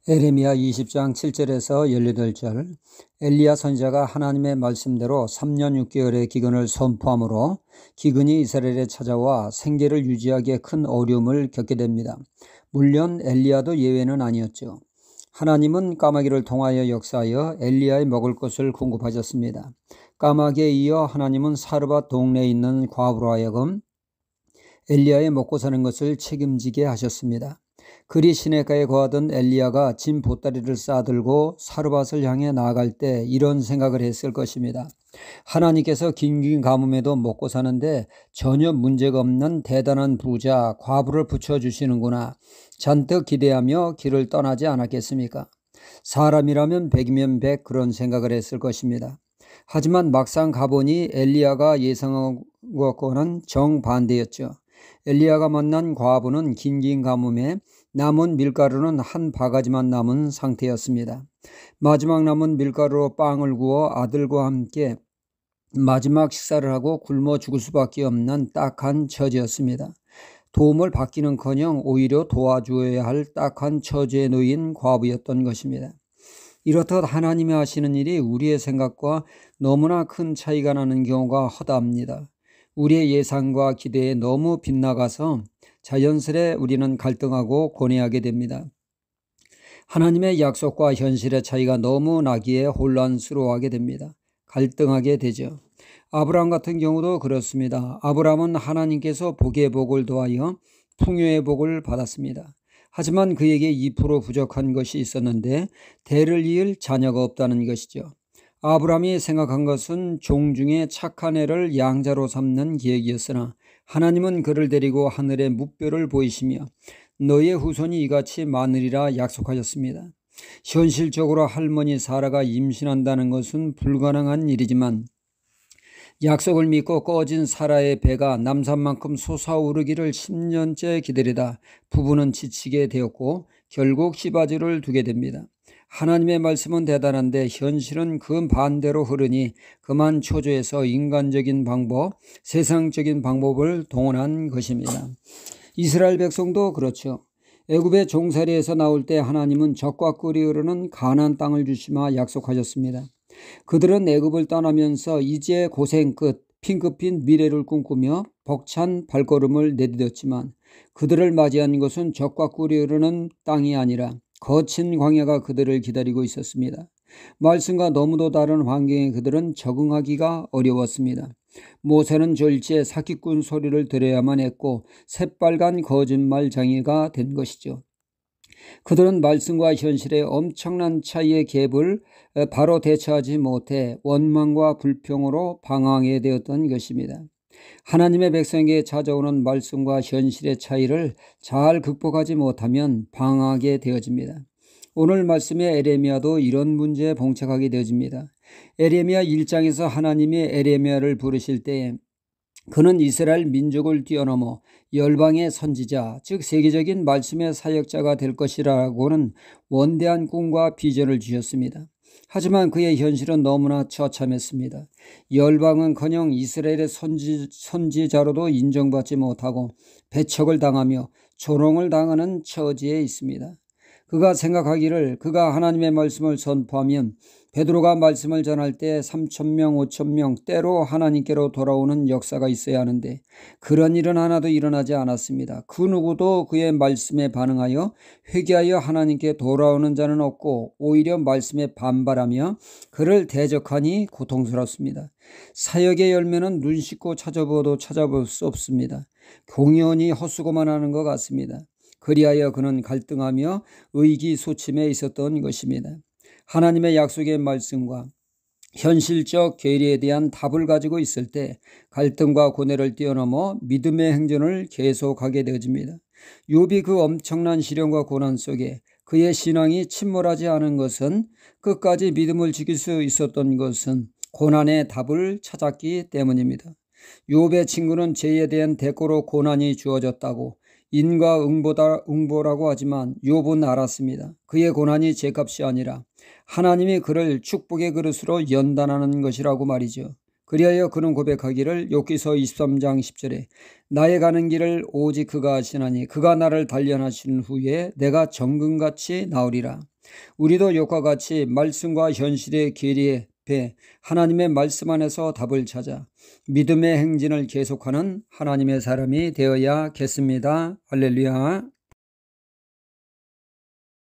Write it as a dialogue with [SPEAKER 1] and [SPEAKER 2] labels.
[SPEAKER 1] 에레미야 20장 7절에서 18절. 엘리야 선지자가 하나님의 말씀대로 3년 6개월의 기근을 선포함으로 기근이 이스라엘에 찾아와 생계를 유지하기에 큰 어려움을 겪게 됩니다. 물론 엘리야도 예외는 아니었죠. 하나님은 까마귀를 통하여 역사하여 엘리야의 먹을 것을 공급하셨습니다. 까마귀에 이어 하나님은 사르밧 동네에 있는 과부로 하여금 엘리야의 먹고 사는 것을 책임지게 하셨습니다. 그리 시냇가에 거하던 엘리야가 진 보따리를 싸들고 사르밧을 향해 나아갈 때 이런 생각을 했을 것입니다. 하나님께서 긴긴 가뭄에도 먹고 사는데 전혀 문제가 없는 대단한 부자 과부를 붙여주시는구나. 잔뜩 기대하며 길을 떠나지 않았겠습니까? 사람이라면 100이면 100 그런 생각을 했을 것입니다. 하지만 막상 가보니 엘리야가 예상한 것과는 정반대였죠. 엘리야가 만난 과부는 긴긴 가뭄에 남은 밀가루는 한 바가지만 남은 상태였습니다. 마지막 남은 밀가루로 빵을 구워 아들과 함께 마지막 식사를 하고 굶어 죽을 수밖에 없는 딱한 처지였습니다. 도움을 받기는커녕 오히려 도와줘야 할 딱한 처지에 놓인 과부였던 것입니다. 이렇듯 하나님이 하시는 일이 우리의 생각과 너무나 큰 차이가 나는 경우가 허다합니다. 우리의 예상과 기대에 너무 빗나가서 자연스레 우리는 갈등하고 고뇌하게 됩니다. 하나님의 약속과 현실의 차이가 너무 나기에 혼란스러워하게 됩니다. 갈등하게 되죠. 아브라함 같은 경우도 그렇습니다. 아브라함은 하나님께서 복의 복을 더하여 풍요의 복을 받았습니다. 하지만 그에게 2% 부족한 것이 있었는데 대를 이을 자녀가 없다는 것이죠. 아브라함이 생각한 것은 종중에 착한 애를 양자로 삼는 계획이었으나 하나님은 그를 데리고 하늘의 무뼈를 보이시며 너의 후손이 이같이 많으리라 약속하셨습니다. 현실적으로 할머니 사라가 임신한다는 것은 불가능한 일이지만 약속을 믿고 꺼진 사라의 배가 남산만큼 솟아오르기를 10년째 기다리다 부부는 지치게 되었고 결국 시바지를 두게 됩니다. 하나님의 말씀은 대단한데 현실은 그 반대로 흐르니 그만 초조해서 인간적인 방법, 세상적인 방법을 동원한 것입니다. 이스라엘 백성도 그렇죠. 애굽의 종살이에서 나올 때 하나님은 적과 꿀이 흐르는 가나안 땅을 주시마 약속하셨습니다. 그들은 애굽을 떠나면서 이제 고생 끝 핑크빛 미래를 꿈꾸며 벅찬 발걸음을 내딛었지만 그들을 맞이한 것은 적과 꿀이 흐르는 땅이 아니라 거친 광야가 그들을 기다리고 있었습니다. 말씀과 너무도 다른 환경에 그들은 적응하기가 어려웠습니다. 모세는 졸지에 사기꾼 소리를 들어야만 했고 새빨간 거짓말쟁이가 된 것이죠. 그들은 말씀과 현실의 엄청난 차이의 갭을 바로 대처하지 못해 원망과 불평으로 방황하게 되었던 것입니다. 하나님의 백성에게 찾아오는 말씀과 현실의 차이를 잘 극복하지 못하면 방황하게 되어집니다. 오늘 말씀의 에레미야도 이런 문제에 봉착하게 되어집니다. 에레미야 1장에서 하나님이 에레미야를 부르실 때에 그는 이스라엘 민족을 뛰어넘어 열방의 선지자, 즉 세계적인 말씀의 사역자가 될 것이라고는 원대한 꿈과 비전을 주셨습니다. 하지만 그의 현실은 너무나 처참했습니다. 열방은커녕 이스라엘의 선지자로도 인정받지 못하고 배척을 당하며 조롱을 당하는 처지에 있습니다. 그가 생각하기를 그가 하나님의 말씀을 선포하면 베드로가 말씀을 전할 때 3,000명, 5,000명 때로 하나님께로 돌아오는 역사가 있어야 하는데 그런 일은 하나도 일어나지 않았습니다. 그 누구도 그의 말씀에 반응하여 회개하여 하나님께 돌아오는 자는 없고 오히려 말씀에 반발하며 그를 대적하니 고통스럽습니다. 사역의 열매는 눈 씻고 찾아보아도 찾아볼 수 없습니다. 공연히 헛수고만 하는 것 같습니다. 그리하여 그는 갈등하며 의기소침해 있었던 것입니다. 하나님의 약속의 말씀과 현실적 계리에 대한 답을 가지고 있을 때 갈등과 고뇌를 뛰어넘어 믿음의 행전을 계속하게 되어집니다. 욥이 그 엄청난 시련과 고난 속에 그의 신앙이 침몰하지 않은 것은 끝까지 믿음을 지킬 수 있었던 것은 고난의 답을 찾았기 때문입니다. 욥의 친구는 죄에 대한 대가로 고난이 주어졌다고 인과응보라고 하지만 욥은 알았습니다. 그의 고난이 죄값이 아니라 하나님이 그를 축복의 그릇으로 연단하는 것이라고 말이죠. 그리하여 그는 고백하기를 욥기서 23장 10절에 나의 가는 길을 오직 그가 아시나니 그가 나를 단련하신 후에 내가 정금같이 나으리라. 우리도 이것과 같이 말씀과 현실의 괴리에 하나님의 말씀 안에서 답을 찾아 믿음의 행진을 계속하는 하나님의 사람이 되어야겠습니다. 할렐루야.